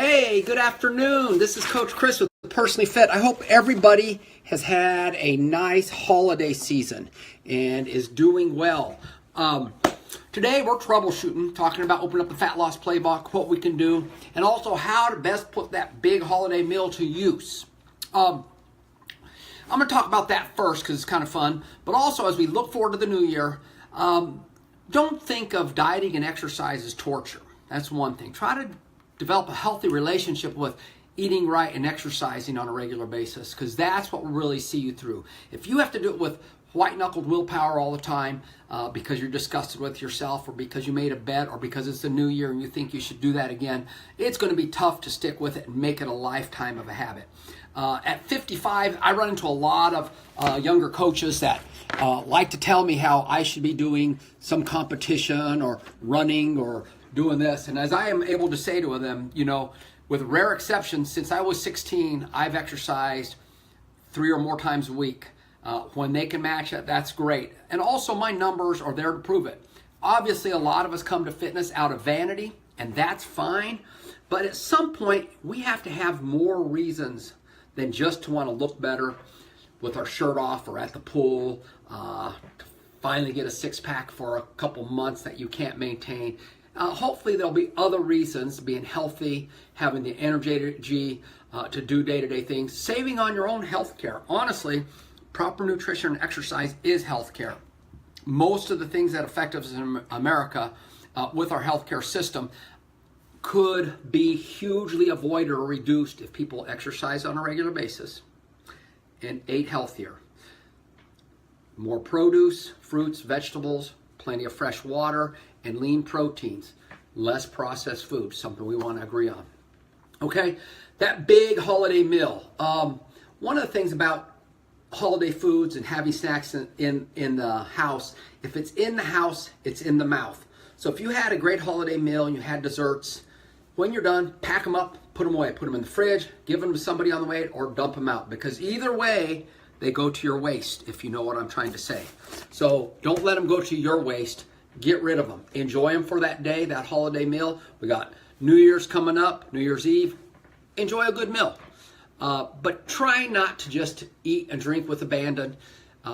Hey, good afternoon. This is Coach Chris with Personally Fit. I hope everybody has had a nice holiday season and is doing well. Today we're troubleshooting, talking about opening up the Fat Loss Playbook, what we can do, and also how to best put that big holiday meal to use. I'm going to talk about that first because it's kind of fun, but also as we look forward to the new year, don't think of dieting and exercise as torture. That's one thing. Try to develop a healthy relationship with eating right and exercising on a regular basis, because that's what will really see you through. If you have to do it with white-knuckled willpower all the time because you're disgusted with yourself, or because you made a bet, or because it's the new year and you think you should do that again, it's going to be tough to stick with it and make it a lifetime of a habit. At 55, I run into a lot of younger coaches that like to tell me how I should be doing some competition or running or doing this. And as I am able to say to them, you know, with rare exceptions, since I was 16, I've exercised 3 or more times a week. When they can match it, that's great. And also my numbers are there to prove it. Obviously, a lot of us come to fitness out of vanity, and that's fine. But at some point, we have to have more reasons than just to want to look better with our shirt off or at the pool, to finally get a six-pack for a couple months that you can't maintain. Hopefully there'll be other reasons, being healthy, having the energy to do day-to-day things, saving on your own health care. Honestly, proper nutrition and exercise is health care. Most of the things that affect us in America with our healthcare system could be hugely avoided or reduced if people exercise on a regular basis and ate healthier. More produce, fruits, vegetables, plenty of fresh water, and lean proteins, less processed food, something we want to agree on. Okay, that big holiday meal. One of the things about holiday foods and having snacks in the house, if it's in the house, it's in the mouth. So if you had a great holiday meal and you had desserts, when you're done, pack them up, put them away. Put them in the fridge, give them to somebody on the way, or dump them out. Because either way, they go to your waste, if you know what I'm trying to say. So don't let them go to your waste. Get rid of them. Enjoy them for that day, that holiday meal. We got New Year's coming up, New Year's Eve. Enjoy a good meal. But try not to just eat and drink with abandon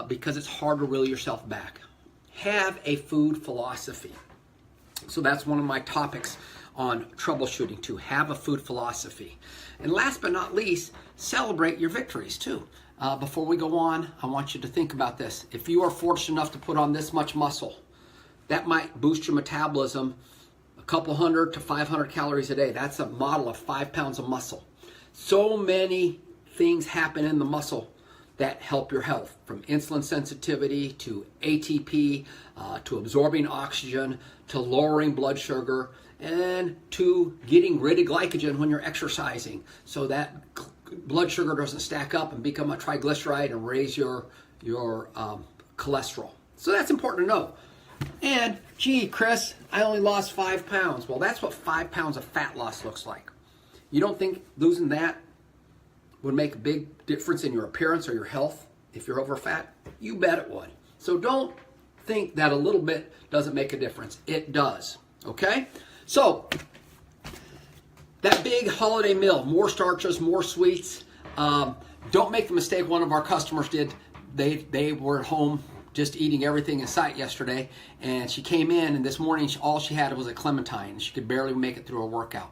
because it's hard to reel yourself back. Have a food philosophy. So that's one of my topics on troubleshooting, to have a food philosophy. And last but not least, celebrate your victories too. Before we go on, I want you to think about this. If you are fortunate enough to put on this much muscle, that might boost your metabolism a couple hundred to 500 calories a day. That's a model of 5 pounds of muscle. So many things happen in the muscle that help your health, from insulin sensitivity to ATP, to absorbing oxygen, to lowering blood sugar, and to getting rid of glycogen when you're exercising, so that blood sugar doesn't stack up and become a triglyceride and raise your cholesterol. So that's important to know. And, gee, Chris, I only lost 5 pounds. Well, that's what 5 pounds of fat loss looks like. You don't think losing that would make a big difference in your appearance or your health if you're over fat? You bet it would. So don't think that a little bit doesn't make a difference. It does, okay? So, that big holiday meal, more starches, more sweets. Don't make the mistake one of our customers did. They were at home just eating everything in sight yesterday, and she came in, and this morning all she had was a clementine, and she could barely make it through a workout.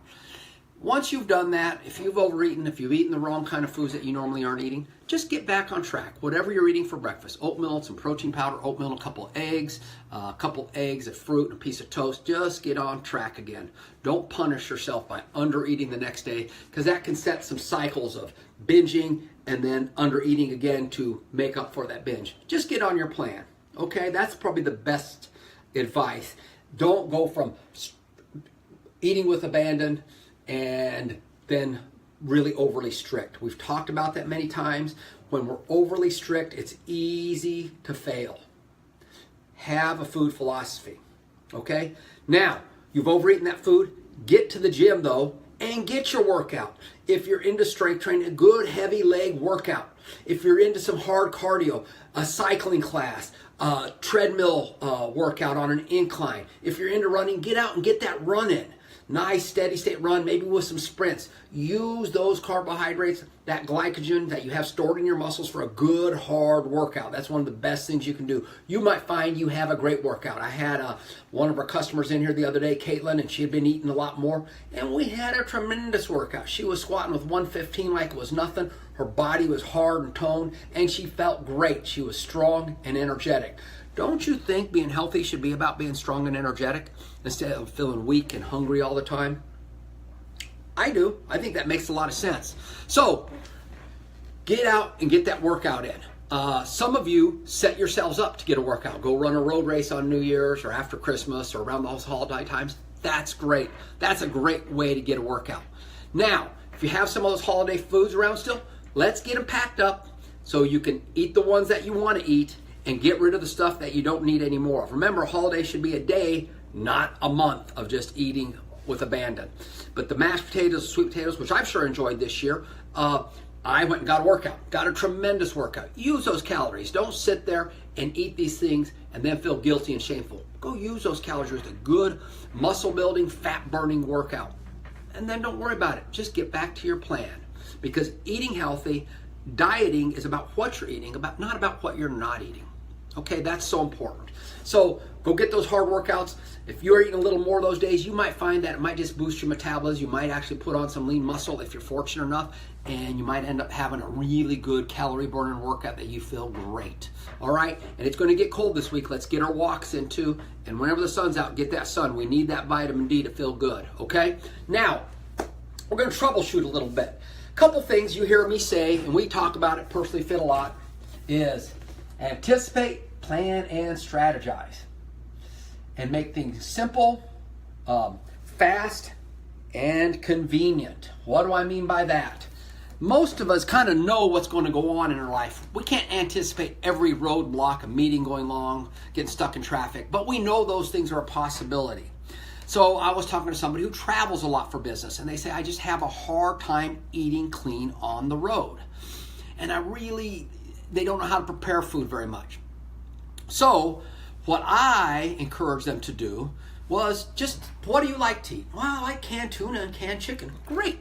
Once you've done that, if you've overeaten, if you've eaten the wrong kind of foods that you normally aren't eating, just get back on track. Whatever you're eating for breakfast, oatmeal, some protein powder, oatmeal, a couple eggs, a fruit, and a piece of toast, just get on track again. Don't punish yourself by under-eating the next day, because that can set some cycles of binging and then under-eating again to make up for that binge. Just get on your plan, okay? That's probably the best advice. Don't go from eating with abandon and then really overly strict. We've talked about that many times. When we're overly strict, it's easy to fail. Have a food philosophy, okay? Now, you've overeaten that food. Get to the gym, though, and get your workout. If you're into strength training, a good heavy leg workout. If you're into some hard cardio, a cycling class, a treadmill workout on an incline. If you're into running, get out and get that run in. nice steady state run, maybe with some sprints. Use those carbohydrates, that glycogen that you have stored in your muscles for a good hard workout. That's one of the best things you can do. You might find you have a great workout. I had one of our customers in here the other day, Caitlin, and she had been eating a lot more, and we had a tremendous workout. She was squatting with 115 like it was nothing. Her body was hard and toned, and she felt great. She was strong and energetic. Don't you think being healthy should be about being strong and energetic instead of feeling weak and hungry all the time? I do. I think that makes a lot of sense. So get out and get that workout in. Some of you set yourselves up to get a workout. Go run a road race on New Year's or after Christmas or around those holiday times. That's great. That's a great way to get a workout. Now, if you have some of those holiday foods around still, let's get them packed up so you can eat the ones that you want to eat and get rid of the stuff that you don't need anymore of. Remember, a holiday should be a day, not a month of just eating with abandon. But the mashed potatoes, sweet potatoes, which I've sure enjoyed this year, I went and got a workout, got a tremendous workout. Use those calories. Don't sit there and eat these things and then feel guilty and shameful. Go use those calories with a good muscle building, fat burning workout. And then don't worry about it. Just get back to your plan. Because eating healthy, dieting is about what you're eating, not about what you're not eating. Okay, that's so important. So go get those hard workouts. If you're eating a little more those days, you might find that it might just boost your metabolism. You might actually put on some lean muscle if you're fortunate enough, and you might end up having a really good calorie burning workout that you feel great. All right, and it's going to get cold this week. Let's get our walks in too, and whenever the sun's out, get that sun. We need that vitamin D to feel good, okay? Now, we're going to troubleshoot a little bit. A couple things you hear me say, and we talk about it Personally Fit a lot, is anticipate, plan, and strategize. And make things simple, fast, and convenient. What do I mean by that? Most of us kind of know what's going to go on in our life. We can't anticipate every roadblock, a meeting going long, getting stuck in traffic, but we know those things are a possibility. So I was talking to somebody who travels a lot for business, and they say, I just have a hard time eating clean on the road. And they don't know how to prepare food very much. So what I encouraged them to do was just, what do you like to eat? Well, I like canned tuna and canned chicken. Great.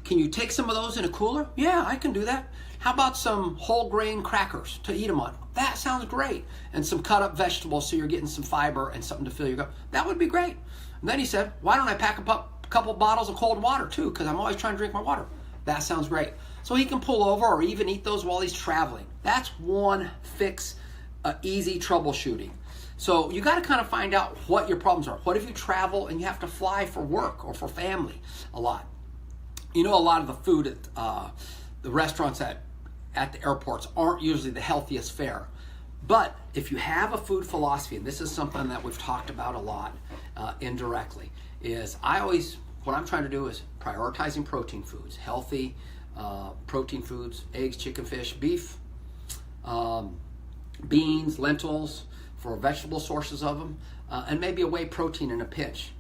Can you take some of those in a cooler? Yeah, I can do that. How about some whole grain crackers to eat them on? That sounds great. And some cut up vegetables so you're getting some fiber and something to fill your gut. That would be great. And then he said, why don't I pack up a couple bottles of cold water too? Because I'm always trying to drink my water. That sounds great. So he can pull over or even eat those while he's traveling. That's one fix, easy troubleshooting. So you got to kind of find out what your problems are. What if you travel and you have to fly for work or for family a lot? You know, a lot of the food at the restaurants at the airports aren't usually the healthiest fare. But if you have a food philosophy, and this is something that we've talked about a lot indirectly, is what I'm trying to do is prioritizing protein foods, healthy protein foods, eggs, chicken, fish, beef, beans, lentils, for vegetable sources of them, and maybe a whey protein in a pinch,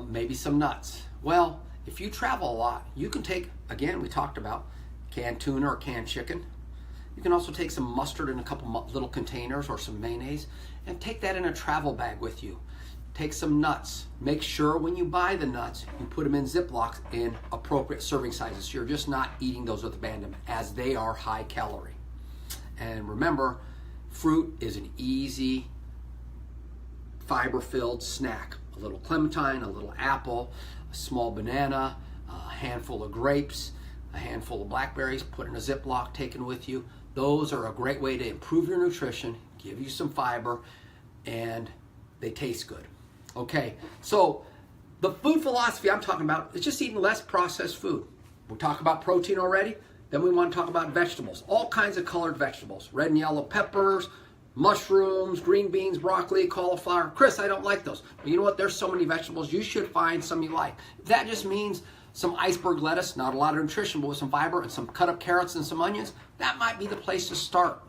maybe some nuts. Well, if you travel a lot, you can take, again, we talked about canned tuna or canned chicken. You can also take some mustard in a couple little containers or some mayonnaise and take that in a travel bag with you. Take some nuts. Make sure when you buy the nuts, you put them in Ziplocs in appropriate serving sizes. So you're just not eating those with abandonment, as they are high calorie. And remember, fruit is an easy, fiber-filled snack. A little clementine, a little apple, a small banana, a handful of grapes, a handful of blackberries, put in a Ziploc, taken with you. Those are a great way to improve your nutrition, give you some fiber, and they taste good. Okay, so the food philosophy I'm talking about is just eating less processed food. We talked about protein already. Then we want to talk about vegetables, all kinds of colored vegetables, red and yellow peppers, mushrooms, green beans, broccoli, cauliflower. Chris, I don't like those. But you know what? There's so many vegetables. You should find some you like. That just means some iceberg lettuce, not a lot of nutrition, but with some fiber, and some cut up carrots and some onions. That might be the place to start.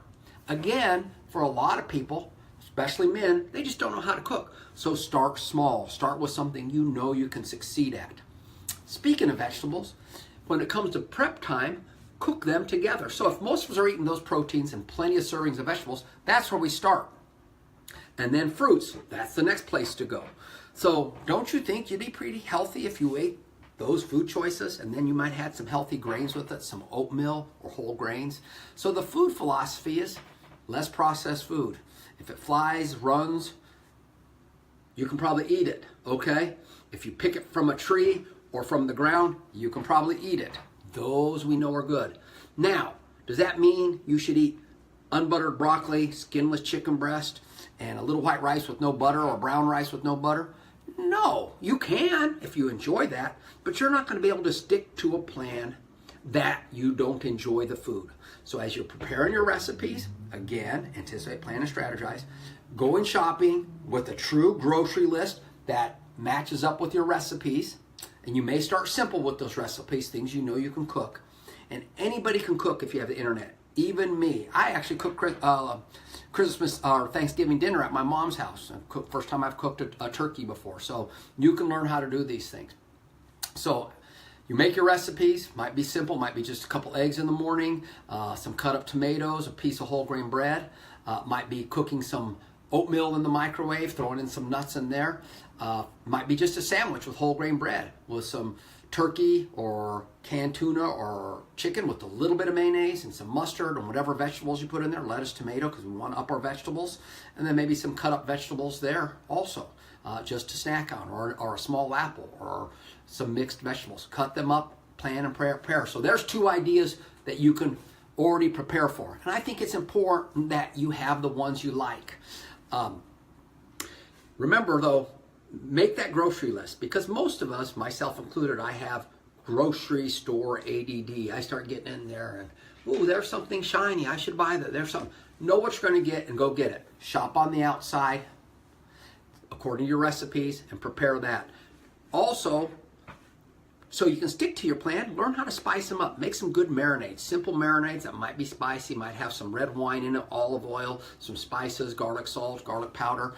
Again, for a lot of people, especially men, they just don't know how to cook. So start small. Start with something you know you can succeed at. Speaking of vegetables, when it comes to prep time, cook them together. So if most of us are eating those proteins and plenty of servings of vegetables, that's where we start. And then fruits, that's the next place to go. So don't you think you'd be pretty healthy if you ate those food choices, and then you might have some healthy grains with it, some oatmeal or whole grains? So the food philosophy is less processed food. If it flies, runs, you can probably eat it, okay? If you pick it from a tree or from the ground, you can probably eat it. Those we know are good. Now, does that mean you should eat unbuttered broccoli, skinless chicken breast, and a little white rice with no butter, or brown rice with no butter? No, you can if you enjoy that, but you're not going to be able to stick to a plan that you don't enjoy the food. So as you're preparing your recipes, again, anticipate, plan, and strategize. Going shopping with a true grocery list that matches up with your recipes. And you may start simple with those recipes, things you know you can cook. And anybody can cook if you have the internet. Even me. I actually cook Christmas or Thanksgiving dinner at my mom's house. First time I've cooked a turkey before. So you can learn how to do these things. So you make your recipes. Might be simple. Might be just a couple eggs in the morning, some cut up tomatoes, a piece of whole grain bread. Might be cooking some oatmeal in the microwave, throwing in some nuts in there. Might be just a sandwich with whole grain bread with some turkey or canned tuna or chicken with a little bit of mayonnaise and some mustard and whatever vegetables you put in there, lettuce, tomato, because we want to up our vegetables, and then maybe some cut up vegetables there also, just to snack on, or a small apple or some mixed vegetables. Cut them up, plan and prepare. So there's two ideas that you can already prepare for. And I think it's important that you have the ones you like. Remember though, make that grocery list, because most of us, myself included, I have grocery store ADD. I start getting in there and, ooh, there's something shiny, I should buy that. There's something. Know what you're going to get and go get it. Shop on the outside according to your recipes and prepare that. Also, so you can stick to your plan, learn how to spice them up. Make some good marinades, simple marinades that might be spicy, might have some red wine in it, olive oil, some spices, garlic salt, garlic powder,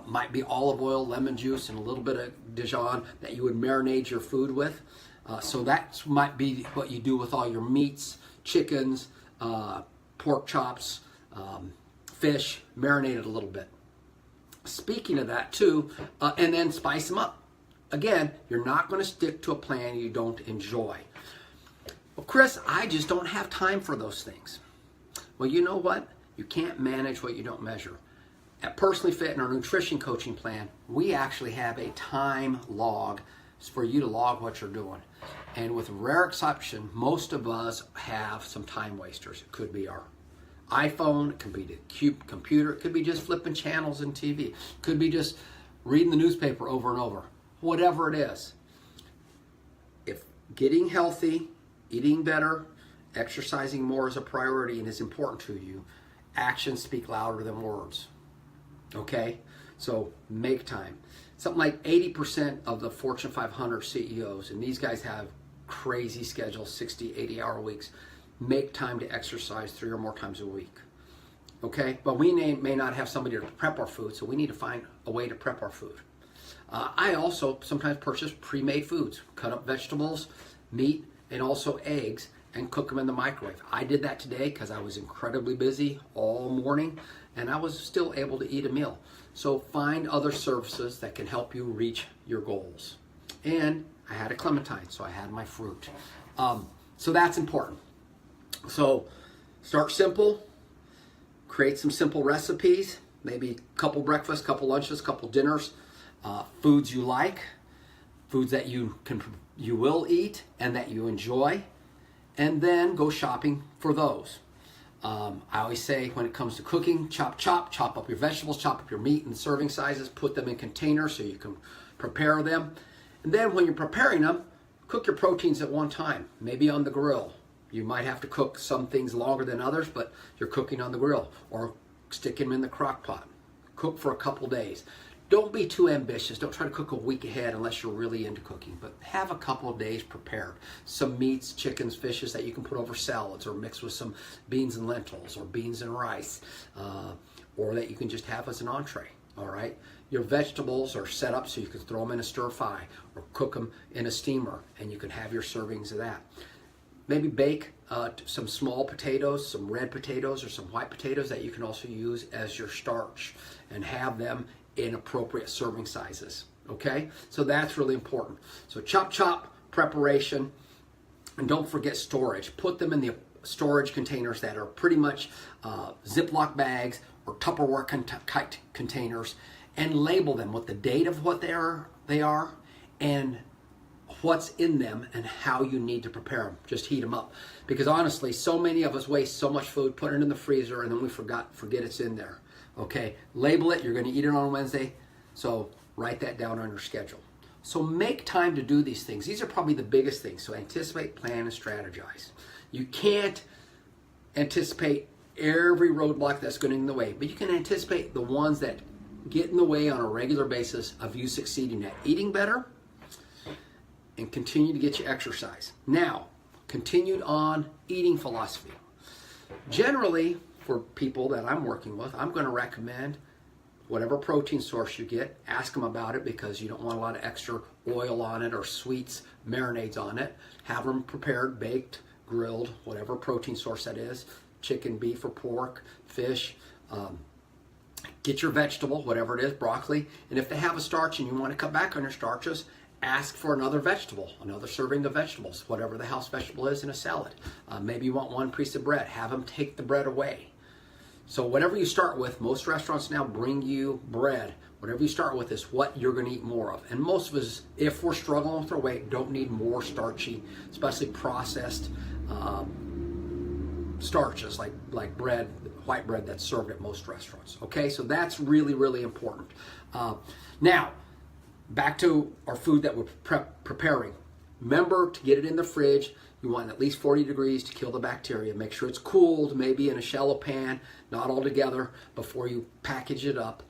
might be olive oil, lemon juice, and a little bit of Dijon that you would marinate your food with. So that might be what you do with all your meats, chickens, pork chops, fish, marinate it a little bit. Speaking of that too, and then spice them up. Again, you're not going to stick to a plan you don't enjoy. Well, Chris, I just don't have time for those things. Well, you know what? You can't manage what you don't measure. At Personally Fit in our nutrition coaching plan, we actually have a time log for you to log what you're doing. And with rare exception, most of us have some time wasters. It could be our iPhone, it could be the computer, it could be just flipping channels in TV, it could be just reading the newspaper over and over. Whatever it is, if getting healthy, eating better, exercising more is a priority and is important to you, actions speak louder than words. Okay? So make time. Something like 80% of the Fortune 500 CEOs, and these guys have crazy schedules, 60, 80-hour weeks, make time to exercise 3 or more times a week. Okay? But we may not have somebody to prep our food, so we need to find a way to prep our food. I also sometimes purchase pre-made foods, cut up vegetables, meat, and also eggs, and cook them in the microwave. I did that today because I was incredibly busy all morning, and I was still able to eat a meal. So find other services that can help you reach your goals. And I had a clementine, so I had my fruit. So that's important. So start simple, create some simple recipes, maybe a couple breakfasts, couple lunches, couple dinners. Foods you like, foods that you will eat and that you enjoy, and then go shopping for those. I always say when it comes to cooking, chop up your vegetables, chop up your meat in serving sizes, put them in containers so you can prepare them. And then when you're preparing them, cook your proteins at one time, maybe on the grill. You might have to cook some things longer than others, but you're cooking on the grill, or stick them in the crock pot. Cook for a couple days. Don't be too ambitious. Don't try to cook a week ahead unless you're really into cooking, but have a couple of days prepared. Some meats, chickens, fishes that you can put over salads or mix with some beans and lentils or beans and rice, or that you can just have as an entree, all right? Your vegetables are set up so you can throw them in a stir fry or cook them in a steamer, and you can have your servings of that. Maybe bake some small potatoes, some red potatoes or some white potatoes that you can also use as your starch, and have them in appropriate serving sizes. okay? So that's really important. So chop preparation, and don't forget storage. Put them in the storage containers that are pretty much Ziploc bags or Tupperware containers, and label them with the date of what they are and what's in them and how you need to prepare them. Just heat them up. Because honestly, so many of us waste so much food, put it in the freezer, and then we forget it's in there. Okay, label it. You're going to eat it on Wednesday, so write that down on your schedule. So make time to do these things. These are probably the biggest things. So anticipate, plan, and strategize. You can't anticipate every roadblock that's going in the way, but you can anticipate the ones that get in the way on a regular basis of you succeeding at eating better and continue to get your exercise. Now, continued on eating philosophy. Generally, for people that I'm working with, I'm going to recommend whatever protein source you get, ask them about it because you don't want a lot of extra oil on it or sweets, marinades on it. Have them prepared, baked, grilled, whatever protein source that is, chicken, beef, or pork, fish. Get your vegetable, whatever it is, broccoli. And if they have a starch and you want to cut back on your starches, ask for another vegetable, another serving of vegetables, whatever the house vegetable is in a salad. Maybe you want one piece of bread. Have them take the bread away. So whatever you start with, most restaurants now bring you bread. Whatever you start with is what you're going to eat more of. And most of us, if we're struggling with our weight, don't need more starchy, especially processed starches like bread, white bread that's served at most restaurants. Okay, so that's really, really important. Now, back to our food that we're preparing. Remember to get it in the fridge. You want at least 40 degrees to kill the bacteria. Make sure it's cooled, maybe in a shallow pan, not all together, before you package it up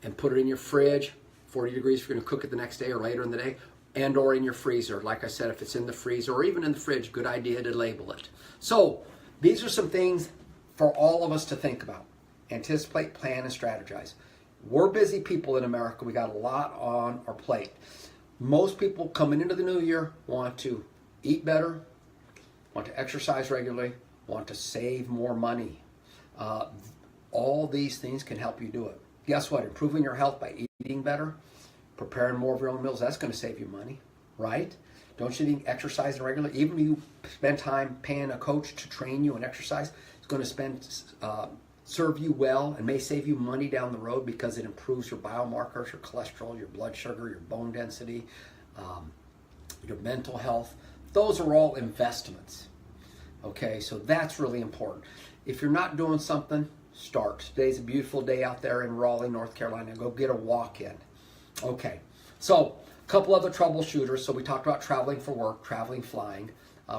and put it in your fridge. 40 degrees if you're going to cook it the next day or later in the day, and or in your freezer. Like I said, if it's in the freezer or even in the fridge, good idea to label it. So these are some things for all of us to think about. Anticipate, plan, and strategize. We're busy people in America. We got a lot on our plate. Most people coming into the new year want to eat better, want to exercise regularly, want to save more money. All these things can help you do it. Guess what? Improving your health by eating better, preparing more of your own meals, that's going to save you money, right? Don't you think exercising regularly, even if you spend time paying a coach to train you and exercise, it's going to serve you well and may save you money down the road because it improves your biomarkers, your cholesterol, your blood sugar, your bone density, your mental health. Those are all investments. Okay, so that's really important. If you're not doing something, start. Today's a beautiful day out there in Raleigh, North Carolina. Go get a walk in. Okay, so a couple other troubleshooters. So we talked about traveling for work, traveling, flying,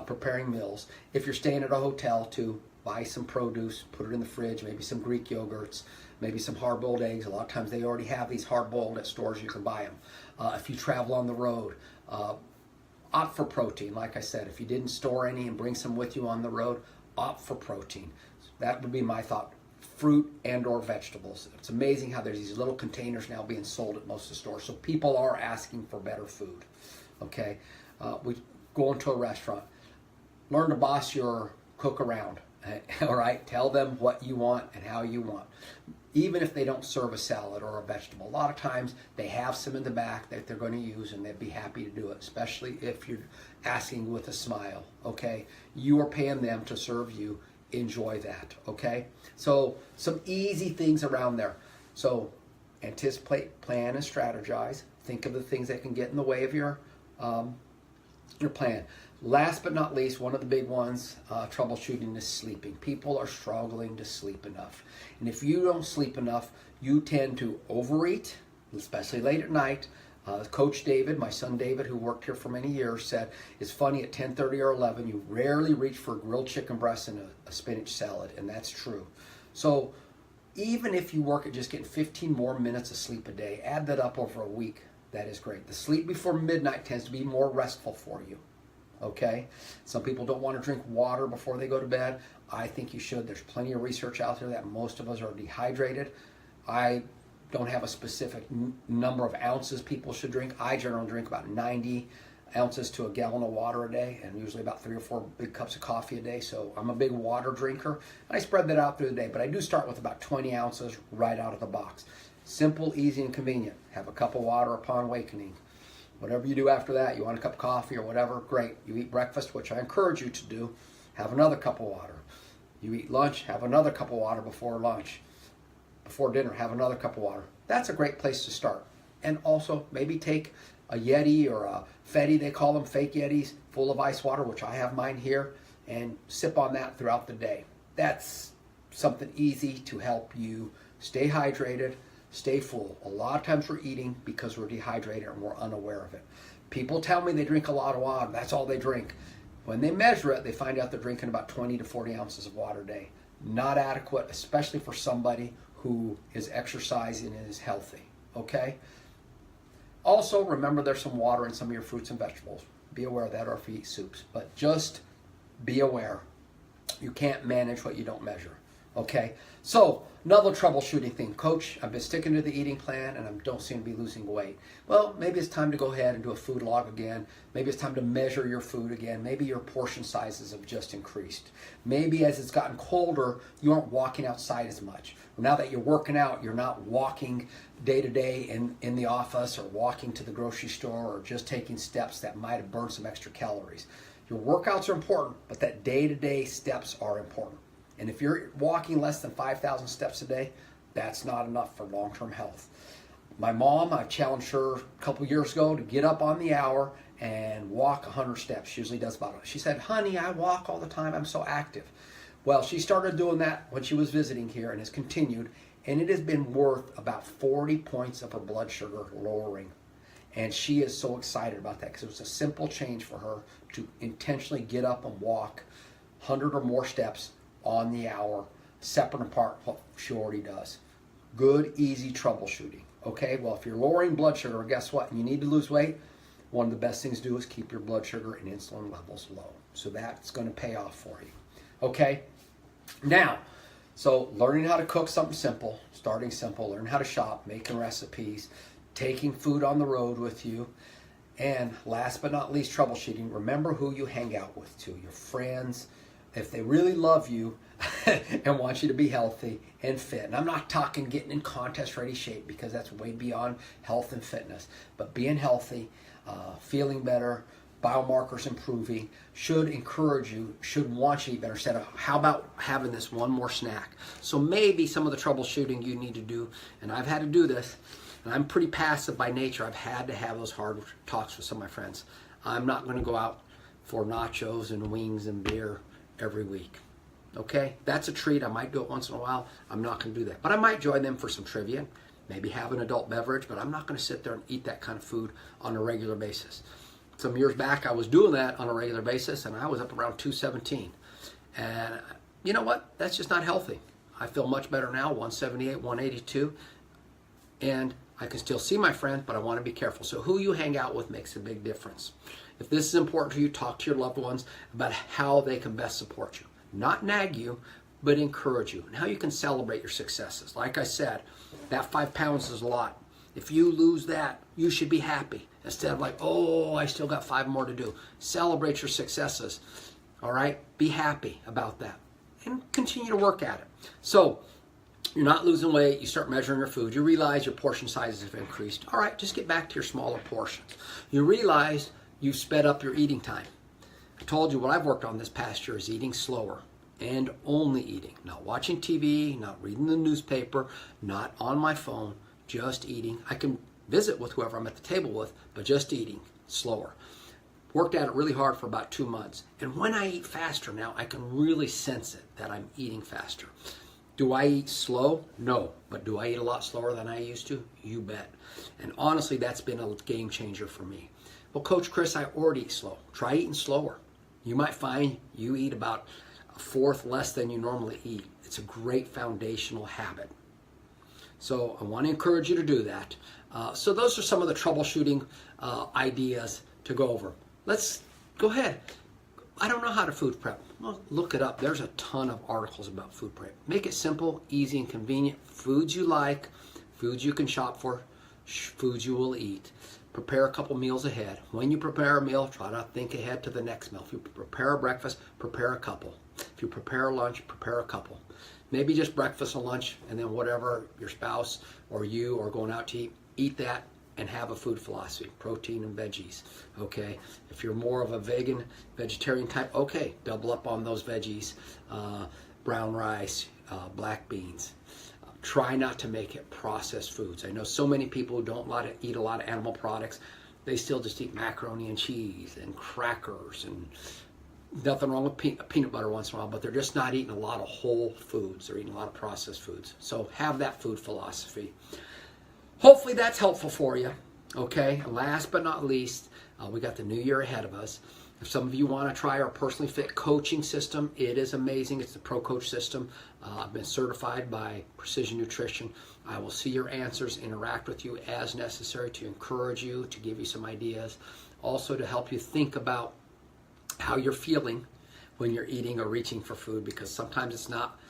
preparing meals. If you're staying at a hotel, to buy some produce, put it in the fridge, maybe some Greek yogurts, maybe some hard-boiled eggs. A lot of times they already have these hard-boiled at stores. You can buy them. If you travel on the road, opt for protein. Like I said, if you didn't store any and bring some with you on the road, opt for protein. That would be my thought. Fruit and or vegetables. It's amazing how there's these little containers now being sold at most of the stores. So people are asking for better food. Okay, we go into a restaurant. Learn to boss your cook around. All right, tell them what you want and how you want. Even if they don't serve a salad or a vegetable, a lot of times they have some in the back that they're going to use and they'd be happy to do it, especially if you're asking with a smile. Okay, you are paying them to serve you. Enjoy that. Okay, so some easy things around there. So anticipate, plan, and strategize. Think of the things that can get in the way of your plan. Last but not least, one of the big ones, troubleshooting, is sleeping. People are struggling to sleep enough. And if you don't sleep enough, you tend to overeat, especially late at night. Coach David, my son David, who worked here for many years, said it's funny at 10:30 or 11, you rarely reach for grilled chicken breast and a spinach salad, and that's true. So even if you work at just getting 15 more minutes of sleep a day, add that up over a week, that is great. The sleep before midnight tends to be more restful for you. Okay, some people don't want to drink water before they go to bed. I think you should. There's plenty of research out there that most of us are dehydrated. I don't have a specific number of ounces people should drink. I generally drink about 90 ounces to a gallon of water a day, and usually about 3 or 4 big cups of coffee a day. So I'm a big water drinker. I spread that out through the day, but I do start with about 20 ounces right out of the box. Simple, easy, and convenient. Have a cup of water upon awakening. Whatever you do after that, you want a cup of coffee or whatever, great. You eat breakfast, which I encourage you to do, have another cup of water. You eat lunch, have another cup of water before lunch. Before dinner, have another cup of water. That's a great place to start. And also, maybe take a Yeti or a Fetty, they call them, fake Yetis, full of ice water, which I have mine here, and sip on that throughout the day. That's something easy to help you stay hydrated, stay full. A lot of times we're eating because we're dehydrated and we're unaware of it. People tell me they drink a lot of water. That's all they drink. When they measure it, they find out they're drinking about 20 to 40 ounces of water a day. Not adequate, especially for somebody who is exercising and is healthy. Okay? Also, remember there's some water in some of your fruits and vegetables. Be aware of that, or if you eat soups. But just be aware. You can't manage what you don't measure. Okay? So, another troubleshooting thing. Coach, I've been sticking to the eating plan and I don't seem to be losing weight. Well, maybe it's time to go ahead and do a food log again. Maybe it's time to measure your food again. Maybe your portion sizes have just increased. Maybe as it's gotten colder, you aren't walking outside as much. Now that you're working out, you're not walking day to day in the office or walking to the grocery store or just taking steps that might have burned some extra calories. Your workouts are important, but that day-to-day steps are important. And if you're walking less than 5,000 steps a day, that's not enough for long-term health. My mom, I challenged her a couple years ago to get up on the hour and walk 100 steps. She usually does about it. She said, honey, I walk all the time. I'm so active. Well, she started doing that when she was visiting here and has continued, and it has been worth about 40 points of her blood sugar lowering. And she is so excited about that because it was a simple change for her to intentionally get up and walk 100 or more steps on the hour, separate and apart what she already does. Good, easy troubleshooting. Okay, well, if you're lowering blood sugar, guess what? And you need to lose weight, one of the best things to do is keep your blood sugar and insulin levels low. So that's going to pay off for you. Okay? Now, so learning how to cook something simple, starting simple, learn how to shop, making recipes, taking food on the road with you, and last but not least, troubleshooting. Remember who you hang out with too, your friends. If they really love you and want you to be healthy and fit. And I'm not talking getting in contest ready shape because that's way beyond health and fitness. But being healthy, feeling better, biomarkers improving, should encourage you, should want you to eat better. Instead of, how about having this one more snack? So maybe some of the troubleshooting you need to do, and I've had to do this, and I'm pretty passive by nature. I've had to have those hard talks with some of my friends. I'm not going to go out for nachos and wings and beer every week. Okay? That's a treat. I might do it once in a while. I'm not going to do that. But I might join them for some trivia, maybe have an adult beverage, but I'm not going to sit there and eat that kind of food on a regular basis. Some years back, I was doing that on a regular basis, and I was up around 217. And you know what? That's just not healthy. I feel much better now, 178, 182. And I can still see my friends, but I want to be careful. So who you hang out with makes a big difference. If this is important to you, talk to your loved ones about how they can best support you. Not nag you, but encourage you. And how you can celebrate your successes. Like I said, that 5 pounds is a lot. If you lose that, you should be happy. Instead of like, oh, I still got 5 more to do. Celebrate your successes. All right? Be happy about that. And continue to work at it. So, you're not losing weight. You start measuring your food. You realize your portion sizes have increased. All right, just get back to your smaller portions. You realize you've sped up your eating time. I told you what I've worked on this past year is eating slower and only eating. Not watching TV, not reading the newspaper, not on my phone, just eating. I can visit with whoever I'm at the table with, but just eating slower. Worked at it really hard for about 2 months. And when I eat faster now, I can really sense it that I'm eating faster. Do I eat slow? No. But do I eat a lot slower than I used to? You bet. And honestly, that's been a game changer for me. Well, Coach Chris, I already eat slow. Try eating slower. You might find you eat about a fourth less than you normally eat. It's a great foundational habit. So I want to encourage you to do that. So those are some of the troubleshooting ideas to go over. Let's go ahead. I don't know how to food prep. Well, look it up. There's a ton of articles about food prep. Make it simple, easy, and convenient. Foods you like, foods you can shop for, foods you will eat. Prepare a couple meals ahead. When you prepare a meal, try to think ahead to the next meal. If you prepare a breakfast, prepare a couple. If you prepare a lunch, prepare a couple. Maybe just breakfast and lunch, and then whatever your spouse or you are going out to eat that and have a food philosophy, protein and veggies, okay? If you're more of a vegetarian type, okay, double up on those veggies, brown rice, black beans. Try not to make it processed foods. I know so many people who don't eat a lot of animal products. They still just eat macaroni and cheese and crackers, and nothing wrong with peanut butter once in a while, but they're just not eating a lot of whole foods. They're eating a lot of processed foods. So have that food philosophy. Hopefully that's helpful for you, okay? And last but not least, we got the new year ahead of us. If some of you want to try our Personally Fit coaching system, it is amazing. It's the Pro Coach system. I've been certified by Precision Nutrition. I will see your answers, interact with you as necessary to encourage you, to give you some ideas, also to help you think about how you're feeling when you're eating or reaching for food, because sometimes it's not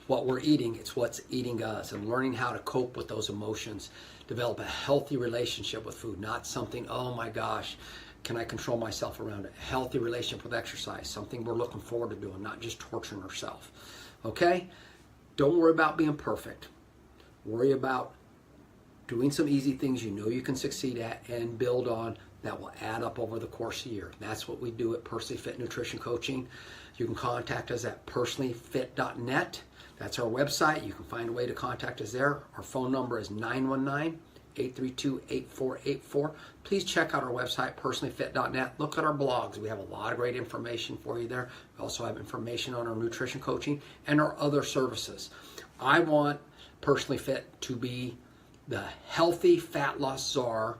what we're eating, it's what's eating us, and learning how to cope with those emotions, develop a healthy relationship with food, not something, oh my gosh, can I control myself around it? A healthy relationship with exercise, something we're looking forward to doing, not just torturing ourselves, okay? Don't worry about being perfect. Worry about doing some easy things you know you can succeed at and build on that will add up over the course of the year. That's what we do at Personally Fit Nutrition Coaching. You can contact us at personallyfit.net. That's our website. You can find a way to contact us there. Our phone number is 919-832-8484. Please check out our website, personallyfit.net. Look at our blogs. We have a lot of great information for you there. We also have information on our nutrition coaching and our other services. I want Personally Fit to be the healthy fat loss czar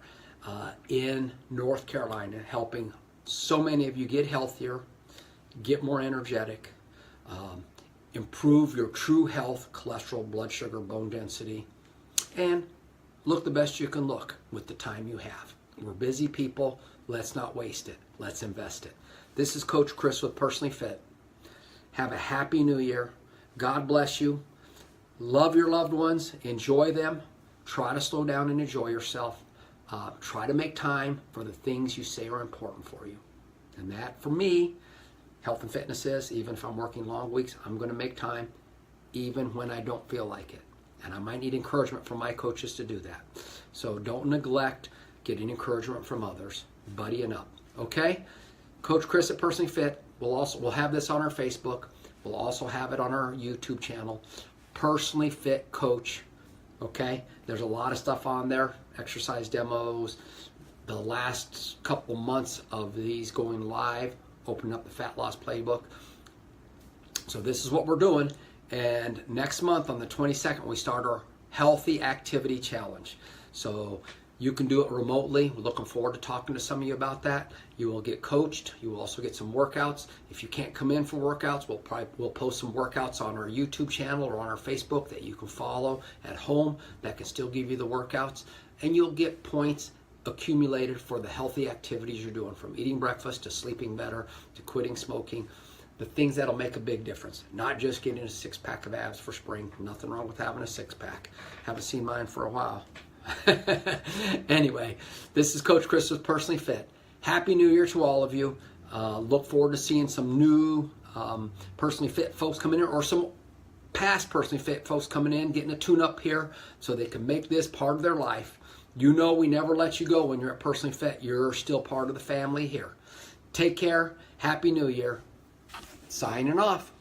in North Carolina, helping so many of you get healthier, get more energetic, improve your true health, cholesterol, blood sugar, bone density, and look the best you can look with the time you have. We're busy people. Let's not waste it. Let's invest it. This is Coach Chris with Personally Fit. Have a happy new year. God bless you. Love your loved ones. Enjoy them. Try to slow down and enjoy yourself. Try to make time for the things you say are important for you. And that, for me, health and fitness is, even if I'm working long weeks, I'm going to make time even when I don't feel like it. And I might need encouragement from my coaches to do that. So don't neglect getting encouragement from others. Buddying up. Okay? Coach Chris at Personally Fit. We'll have this on our Facebook. We'll also have it on our YouTube channel. Personally Fit Coach. Okay? There's a lot of stuff on there. Exercise demos. The last couple months of these going live. Opening up the Fat Loss Playbook. So this is what we're doing. And next month on the 22nd, we start our Healthy Activity Challenge. So you can do it remotely. We're looking forward to talking to some of you about that. You will get coached. You will also get some workouts. If you can't come in for workouts, we'll post some workouts on our YouTube channel or on our Facebook that you can follow at home that can still give you the workouts. And you'll get points accumulated for the healthy activities you're doing, from eating breakfast to sleeping better to quitting smoking. The things that'll make a big difference. Not just getting a six-pack of abs for spring. Nothing wrong with having a six-pack. Haven't seen mine for a while. Anyway, this is Coach Chris with Personally Fit. Happy New Year to all of you. Look forward to seeing some new Personally Fit folks coming in, or some past Personally Fit folks coming in, getting a tune-up here so they can make this part of their life. You know we never let you go when you're at Personally Fit. You're still part of the family here. Take care. Happy New Year. Signing off.